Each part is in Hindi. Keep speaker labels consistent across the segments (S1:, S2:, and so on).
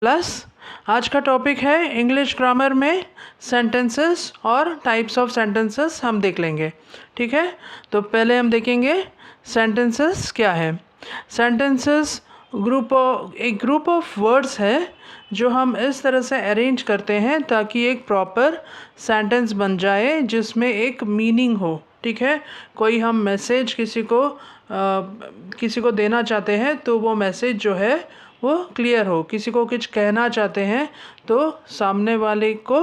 S1: प्लस आज का टॉपिक है इंग्लिश ग्रामर में सेंटेंसेस और टाइप्स ऑफ सेंटेंसेस हम देख लेंगे। ठीक है, तो पहले हम देखेंगे सेंटेंसेस क्या है। सेंटेंसेस एक ग्रुप ऑफ वर्ड्स है जो हम इस तरह से अरेंज करते हैं ताकि एक प्रॉपर सेंटेंस बन जाए जिसमें एक मीनिंग हो। ठीक है, कोई हम मैसेज किसी को देना चाहते हैं तो वो मैसेज जो है वो क्लियर हो, किसी को कुछ कहना चाहते हैं तो सामने वाले को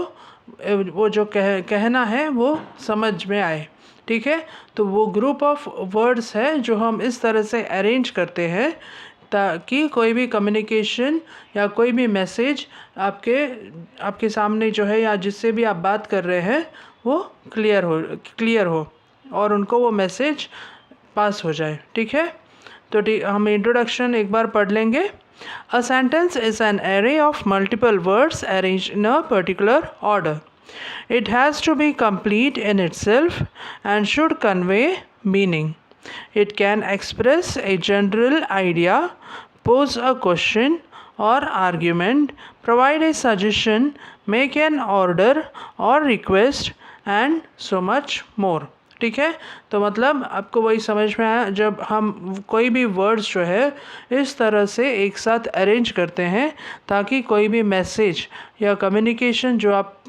S1: वो जो कहना है वो समझ में आए। ठीक है, तो वो ग्रुप ऑफ वर्ड्स है जो हम इस तरह से अरेंज करते हैं ताकि कोई भी कम्युनिकेशन या कोई भी मैसेज आपके सामने जो है या जिससे भी आप बात कर रहे हैं वो क्लियर हो और उनको वो मैसेज पास हो जाए। ठीक है, तो हम इंट्रोडक्शन एक बार पढ़ लेंगे। A sentence is an array of multiple words arranged in a particular order. It has to be complete in itself and should convey meaning. It can express a general idea, pose a question or argument, provide a suggestion, make an order or request, and so much more. ठीक है, तो मतलब आपको वही समझ में आया जब हम कोई भी वर्ड्स जो है इस तरह से एक साथ अरेंज करते हैं ताकि कोई भी मैसेज या कम्युनिकेशन जो आप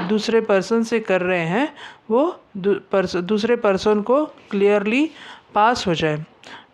S1: दूसरे पर्सन से कर रहे हैं वो दूसरे पर्सन को क्लियरली पास हो जाए।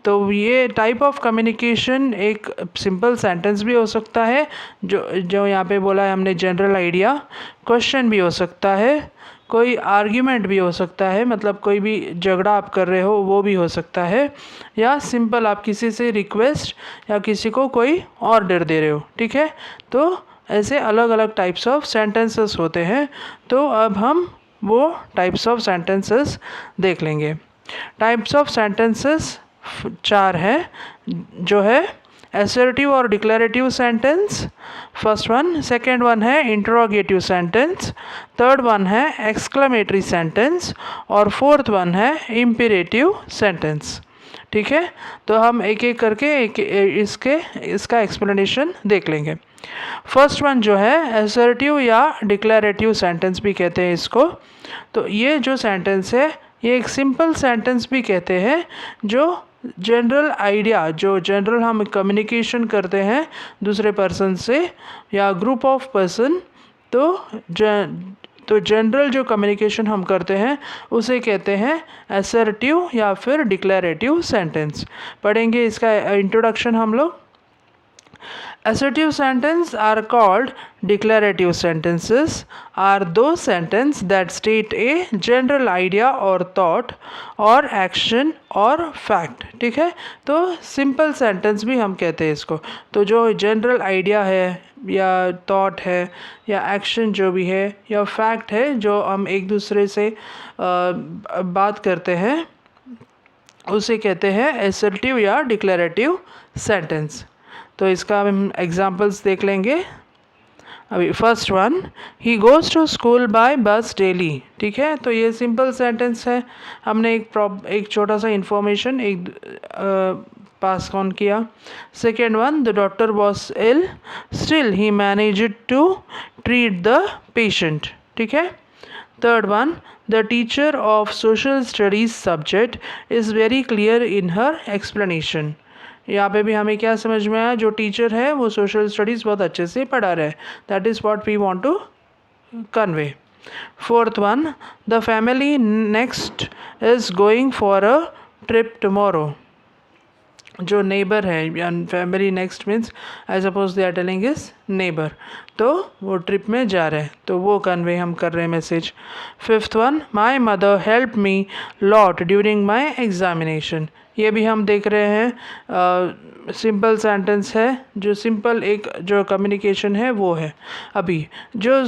S1: तो ये टाइप ऑफ कम्युनिकेशन एक सिंपल सेंटेंस भी हो सकता है जो यहाँ पे बोला है हमने, जनरल आइडिया, क्वेश्चन भी हो सकता है, कोई आर्ग्यूमेंट भी हो सकता है, मतलब कोई भी झगड़ा आप कर रहे हो वो भी हो सकता है, या सिंपल आप किसी से रिक्वेस्ट या किसी को कोई ऑर्डर दे रहे हो। ठीक है, तो ऐसे अलग अलग टाइप्स ऑफ सेंटेंसेस होते हैं। तो अब हम वो टाइप्स ऑफ सेंटेंसेस देख लेंगे। टाइप्स ऑफ सेंटेंसेस 4 है जो है assertive और declarative sentence, first one. Second one है इंटरोगेटिव सेंटेंस, थर्ड वन है एक्सक्लेमेटरी सेंटेंस और फोर्थ वन है इम्पेरेटिव सेंटेंस। ठीक है, तो हम एक एक करके इसका एक्सप्लेनेशन देख लेंगे। फर्स्ट वन जो है असर्टिव या डिक्लेरेटिव सेंटेंस भी कहते हैं इसको। तो ये जो सेंटेंस है ये एक सिंपल सेंटेंस भी कहते हैं जो जनरल आइडिया, जो जनरल हम कम्युनिकेशन करते हैं दूसरे पर्सन से या ग्रुप ऑफ पर्सन, तो जनरल जो कम्युनिकेशन हम करते हैं उसे कहते हैं असर्टिव या फिर डिक्लेरेटिव सेंटेंस। पढ़ेंगे इसका इंट्रोडक्शन हम लोग। Assertive sentences are called declarative sentences are those sentences that state a general idea or thought or action or fact। ठीक है, तो simple sentence भी हम कहते हैं इसको। तो जो general idea है या thought है या action जो भी है या fact है जो हम एक दूसरे से बात करते हैं उसे कहते हैं assertive या declarative sentence। तो इसका हम एग्जांपल्स देख लेंगे। अभी first one, he goes to school by bus daily. ठीक है, तो ये सिंपल सेंटेंस है, हमने एक छोटा सा इंफॉर्मेशन पास ऑन किया। Second one, the doctor was ill still he managed to treat the patient. ठीक है, third one, the teacher of social studies subject is very clear in her explanation. यहाँ पे भी हमें क्या समझ में आया, जो टीचर है वो सोशल स्टडीज़ बहुत अच्छे से पढ़ा रहे हैं, that is what we want to convey. Fourth one, the family next is going for a trip tomorrow. जो नेबर है, family next means I suppose they are telling is neighbour, तो वो ट्रिप में जा रहे हैं तो वो कन्वे हम कर रहे हैं message. Fifth one, my mother help me lot during my examination. ये भी हम देख रहे हैं सिंपल सेंटेंस है, जो सिंपल एक जो कम्युनिकेशन है वो है। अभी जो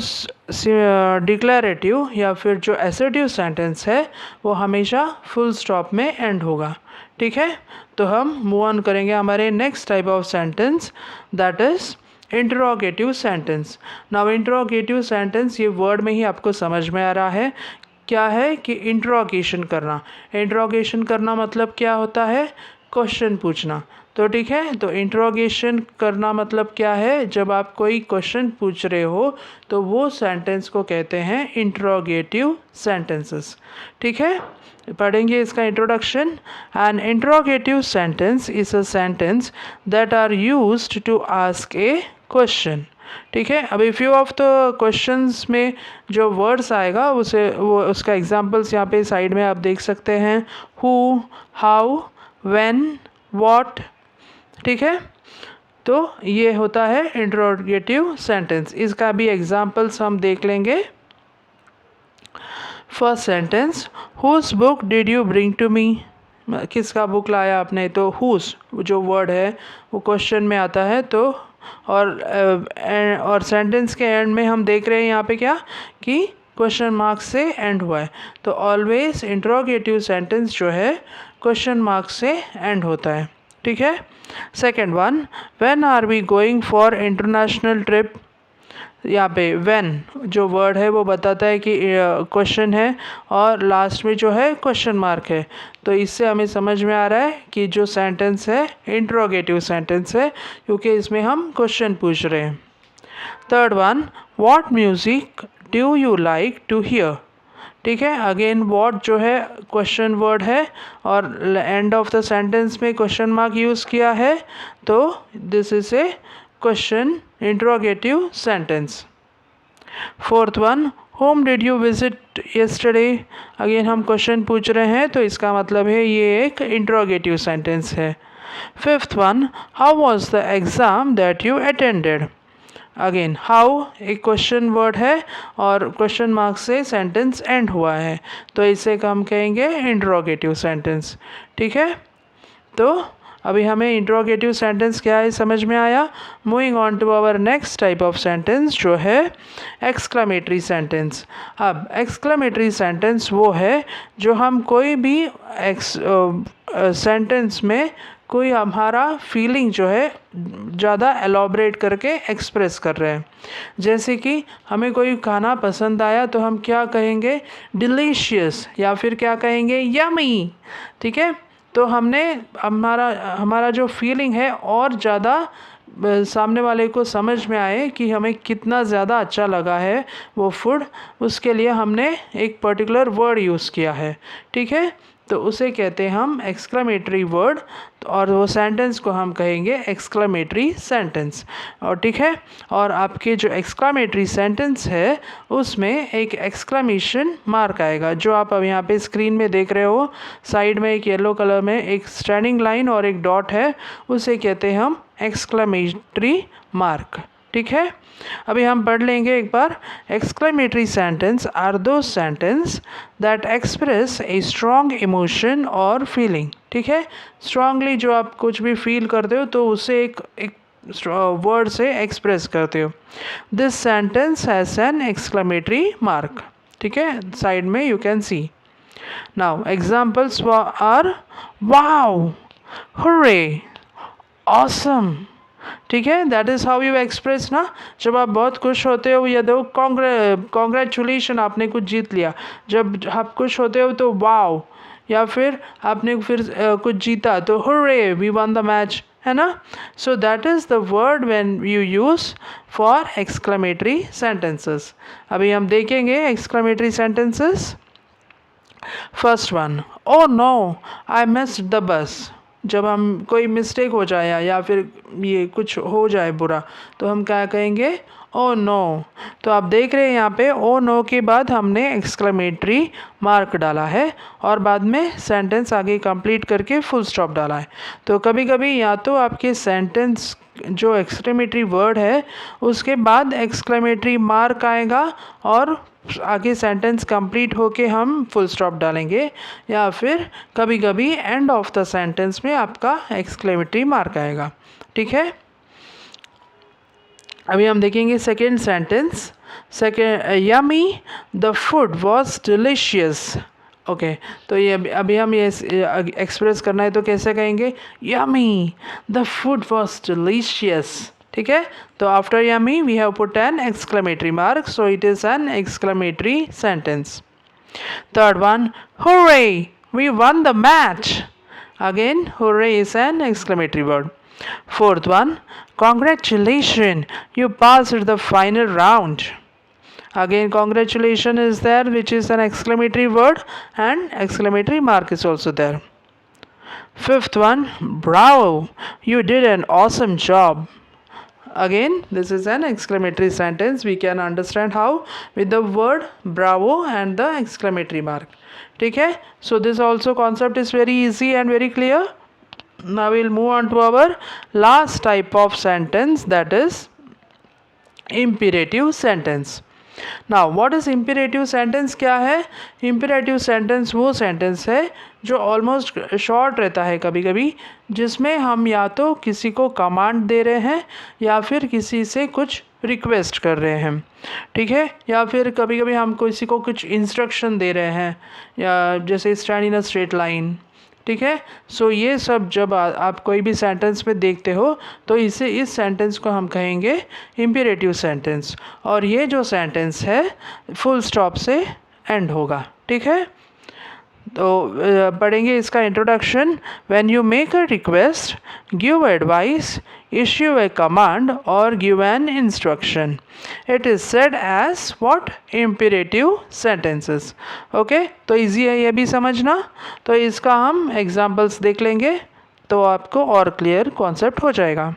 S1: डिक्लेरेटिव या फिर जो असर्टिव सेंटेंस है वो हमेशा फुल स्टॉप में एंड होगा। ठीक है, तो हम मूव ऑन करेंगे हमारे next type of sentence, that is interrogative sentence. Now interrogative sentence ये वर्ड में ही आपको समझ में आ रहा है क्या है कि इंट्रोगेशन करना। इंट्रोगेशन करना मतलब क्या होता है, क्वेश्चन पूछना। तो ठीक है, तो इंट्रोगेशन करना मतलब क्या है, जब आप कोई क्वेश्चन पूछ रहे हो तो वो सेंटेंस को कहते हैं इंट्रोगेटिव सेंटेंसेस। ठीक है, पढ़ेंगे इसका introduction. An interrogative sentence is a sentence that are used to ask a question. ठीक है, अभी फ्यू ऑफ द क्वेश्चंस में जो वर्ड्स आएगा उसका एग्जांपल्स यहाँ पे साइड में आप देख सकते हैं। Who, how, when, what. ठीक है, तो ये होता है इंट्रोगेटिव सेंटेंस। इसका भी एग्जांपल्स हम देख लेंगे। First sentence, whose book did you bring to me. किसका बुक लाया आपने, तो हुज जो वर्ड है वो क्वेश्चन में आता है। तो और सेंटेंस के एंड में हम देख रहे हैं यहाँ पे क्या कि क्वेश्चन मार्क से एंड हुआ है। तो ऑलवेज इंट्रोगेटिव सेंटेंस जो है क्वेश्चन मार्क से एंड होता है। ठीक है, second one, when are we going for international trip. यहाँ पे व्हेन जो वर्ड है वो बताता है कि क्वेश्चन है और लास्ट में जो है क्वेश्चन मार्क है। तो इससे हमें समझ में आ रहा है कि जो सेंटेंस है इंट्रोगेटिव सेंटेंस है, क्योंकि इसमें हम क्वेश्चन पूछ रहे हैं। Third one, what music do you like to hear. ठीक है, अगेन व्हाट जो है क्वेश्चन वर्ड है और एंड ऑफ द सेंटेंस में क्वेश्चन मार्क यूज़ किया है, तो this is a question interrogative sentence. Fourth one, home did you visit yesterday. Again हम क्वेश्चन पूछ रहे हैं, तो इसका मतलब है ये एक इंट्रोगेटिव सेंटेंस है। Fifth one, how was the exam that you attended. Again how एक क्वेश्चन वर्ड है और क्वेश्चन मार्क से सेंटेंस एंड हुआ है, तो इसे हम कहेंगे इंट्रोगेटिव सेंटेंस। ठीक है, तो अभी हमें इंट्रोगेटिव सेंटेंस क्या है समझ में आया। Moving on to our next type of sentence जो है एक्सक्लेमेटरी सेंटेंस। अब एक्सक्लेमेटरी सेंटेंस वो है जो हम कोई भी सेंटेंस में कोई हमारा फीलिंग जो है ज़्यादा एलॉबरेट करके एक्सप्रेस कर रहे हैं। जैसे कि हमें कोई खाना पसंद आया तो हम क्या कहेंगे, डिलीशियस, या फिर क्या कहेंगे, यमी। ठीक है, तो हमने हमारा जो फीलिंग है और ज़्यादा सामने वाले को समझ में आए कि हमें कितना ज़्यादा अच्छा लगा है वो फूड, उसके लिए हमने एक पर्टिकुलर वर्ड यूज़ किया है। ठीक है, तो उसे कहते हैं हम एक्सक्लेमेटरी वर्ड, और वो सेंटेंस को हम कहेंगे एक्सक्लेमेटरी सेंटेंस। और ठीक है, और आपके जो एक्सक्लेमेटरी सेंटेंस है उसमें एक एक्सक्लेमेशन मार्क आएगा, जो आप अब यहाँ पे स्क्रीन में देख रहे हो। साइड में एक येलो कलर में एक स्टैंडिंग लाइन और एक डॉट है, उसे कहते हैं हम एक्सक्लेमेटरी मार्क। ठीक है, अभी हम पढ़ लेंगे एक बार। एक्सक्लेमेटरी सेंटेंस आर दो sentence that express a strong emotion और फीलिंग। ठीक है, स्ट्रांगली जो आप कुछ भी फील करते हो तो उसे एक वर्ड से एक्सप्रेस करते हो। This sentence has an exclamatory mark. ठीक है, साइड में you can see. Now examples are wow, hurray, awesome. ठीक है, that is how you express ना। जब आप बहुत खुश होते हो या तो कॉन्ग्रेचुलेशन, आपने कुछ जीत लिया। जब आप खुश होते हो तो वाओ, या फिर आपने फिर कुछ जीता तो hurray, we won the match, है ना। So that is the word when you use for exclamatory sentences. अभी हम देखेंगे exclamatory sentences. First one, oh no I missed the bus. जब हम कोई मिस्टेक हो जाए या फिर ये कुछ हो जाए बुरा, तो हम क्या कहेंगे, ओ नो। तो आप देख रहे हैं यहाँ पे ओ नो के बाद हमने एक्सक्लेमेटरी मार्क डाला है और बाद में सेंटेंस आगे कंप्लीट करके फुल स्टॉप डाला है। तो कभी कभी या तो आपके सेंटेंस जो एक्सक्लेमेटरी वर्ड है उसके बाद एक्सक्लेमेटरी मार्क आएगा और आगे सेंटेंस कंप्लीट होके हम फुल स्टॉप डालेंगे, या फिर कभी कभी एंड ऑफ द सेंटेंस में आपका एक्सक्लेमेटरी मार्क आएगा। ठीक है, अभी हम देखेंगे second sentence. Yummy the food was delicious. Okay, तो ये अभी हम ये एक्सप्रेस करना है तो कैसे कहेंगे, yummy the food was delicious. ठीक है, तो after yummy we have put an exclamatory mark, so it is an exclamatory sentence. Third one, hurray we won the match. Again, hooray is an exclamatory word. Fourth one, congratulations, you passed the final round. Again, congratulations is there, which is an exclamatory word, and exclamatory mark is also there. Fifth one, bravo, you did an awesome job. Again, this is an exclamatory sentence. We can understand how with the word bravo and the exclamatory mark. Okay, so this also concept is very easy and very clear. Now we'll move on to our last type of sentence, that is imperative sentence. Now what is imperative sentence क्या है? इम्पेरेटिव सेंटेंस वो सेंटेंस है जो ऑलमोस्ट शॉर्ट रहता है कभी कभी, जिसमें हम या तो किसी को कमांड दे रहे हैं या फिर किसी से कुछ रिक्वेस्ट कर रहे हैं, ठीक है, या फिर कभी कभी हम किसी को कुछ इंस्ट्रक्शन दे रहे हैं, या जैसे stand in a straight line, ठीक है. सो ये सब जब आप कोई भी सेंटेंस में देखते हो तो इस सेंटेंस को हम कहेंगे इम्पेरेटिव सेंटेंस, और ये जो सेंटेंस है फुल स्टॉप से एंड होगा, ठीक है. तो पढ़ेंगे इसका introduction. When you make a request, give advice, issue a command और give an instruction, it is said as what? Imperative sentences. Okay, तो इजी है ये भी समझना. तो इसका हम एग्जांपल्स देख लेंगे तो आपको और क्लियर कॉन्सेप्ट हो जाएगा.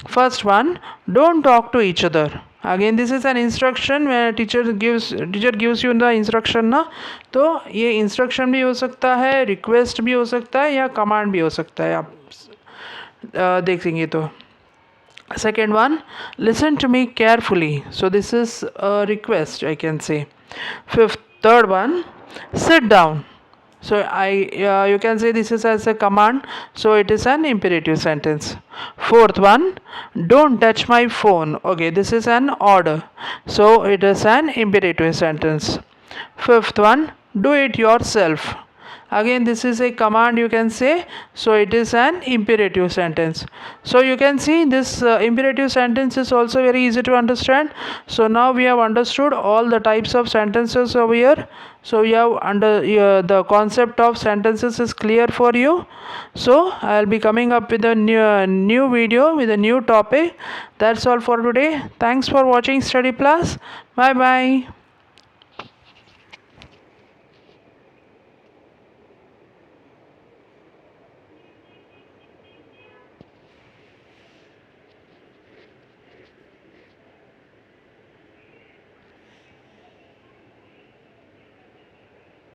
S1: First one, don't talk to each other. Again this is an instruction. Teacher gives you the instruction ना, तो ये इंस्ट्रक्शन भी हो सकता है, रिक्वेस्ट भी हो सकता है, या कमांड भी हो सकता है. आप देखेंगे तो. Second one, listen to me carefully. So this is request I can say. Third one, sit down. So you can say this is as a command, so it is an imperative sentence. Fourth one, don't touch my phone. Okay, this is an order, so it is an imperative sentence. Fifth one, do it yourself. Again, this is a command you can say, so it is an imperative sentence. So you can see this imperative sentence is also very easy to understand. So now we have understood all the types of sentences over here. So you have the concept of sentences is clear for you. So I'll be coming up with a new video with a new topic. That's all for today. Thanks for watching Study Plus. Bye bye.